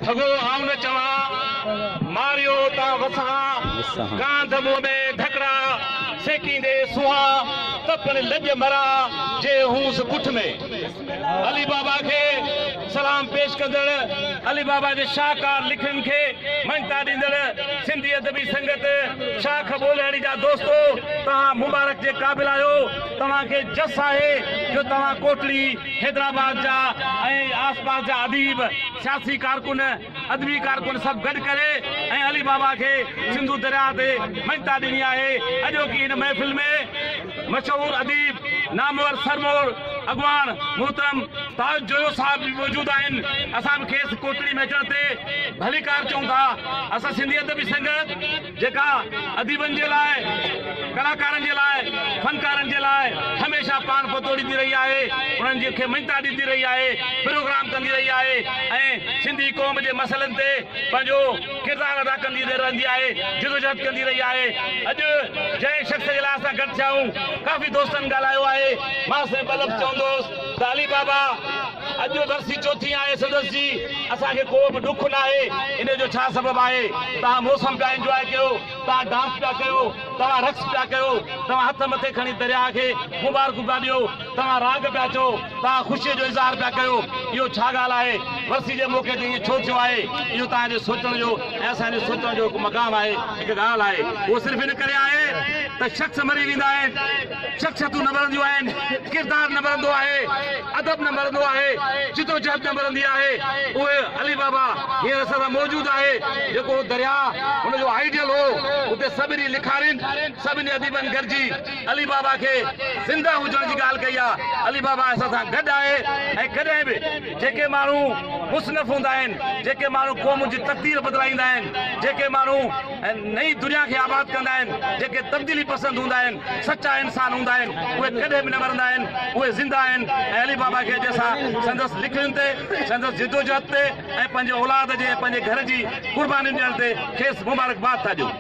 ठगो आऊं न चवां मारियो ता वसा कांध मुंह में ढकड़ा सेकींदे सुहा तपन लज मरा जे हूस कुठ में अली बाबा के सलाम पेश कंदड़ अली बाबा जे शाहकार लिखन के मनता दींदड़ सिंधी अदबी संगत शाख बोलहड़ी जा दोस्तों तहां मुबारक जे काबिल आयो तहां के जस है जो तहां कोटली हैदराबाद जा आसपास जा अदीब सियासी कारकुन अदबी कारकुन सब गड करे अली बाबा के सिंधु दरिया ते मनता दी है अजो की इन महफिल में मशहूर अदीब नामवर सरमोर अगवान मोहतरम ताज जोयो साहब भी मौजूद आहिनि असां खेस कोटड़ी में अचण ते भलीकार चऊं था असां सिंधी अदबी संगत जेका अदीबन जे लाइ कलाकारन जे लाइ फनकारन जे लाइ हमेशा पान पतोड़ी दी रही है उन्हनि जे खे मञता ॾींदी रही है प्रोग्राम कंदी रही है ऐं सिंधी क़ौम जे मसइलनि ते पंहिंजो किरदारु अदा कंदी रहंदी आहे जिदोजहद कंदी रही है अॼु जंहिं शख़्स जे लाइ असां गॾु थियाऊं काफ़ी दोस्तनि ॻाल्हायो आहे मां सिर्फ़ु बल्ब चवंदुसि त अली बाबा अॼु वर्सी चौथी आहे संदसि जी असांखे को बि ॾुख न आहे इन जो छा सबबु आहे तव्हां मौसम पिया इंजॉय कयो तव्हां डांस पिया कयो तव्हां रक़्स पिया कयो तव्हां हथ मथे खणी दरिया खे मुबारकूं पिया ॾियो तव्हां राग पिया चओ तव्हां ख़ुशीअ जो इज़हार पिया कयो इहो छा ॻाल्हि आहे वर्सी जे मौक़े ते इहो छो थियो आहे इहो तव्हांजे सोचण जो ऐं असांजे सोचण जो हिकु मक़ाम आहे हिकु ॻाल्हि आहे उहो सिर्फ़ु इन करे आहे त शख़्स मरी वेंदा आहिनि शख़्सियतूं न मरंदियूं आहिनि किरदारु न मरंदो आहे अदब न मरंदो आहे जिदोजहद न मरंदी आहे उहे अली बाबा हींअर असां सां मौजूदु आहे जेको दरिया हुनजो आइडियल हो उते सभिनी लिखारिनि सभिनी अदीबनि गॾिजी अली बाबा खे ज़िंदा हुजण जी ॻाल्हि कई आहे अली बाबा असां सां गॾु आहे ऐं कॾहिं बि जेके माण्हू मुसनफ़ हूंदा आहिनि जेके माण्हू क़ौम जी तक़दीर बदिलाईंदा आहिनि जेके माण्हू नई दुनिया खे आबाद कंदा आहिनि जेके तब्दीली पसंदि हूंदा आहिनि सचा इंसान हूंदा आहिनि उहे कॾहिं बि न मरंदा आहिनि उहे ज़िंदा आहिनि ऐं अली बाबा खे जंहिंसां संदसि लिखनि ते संदसि जिदोजहद ते ऐं पंहिंजे औलाद जे पंहिंजे घर जी कुर्बानी ॾियण ते खेसि मुबारकबाद था ॾियूं।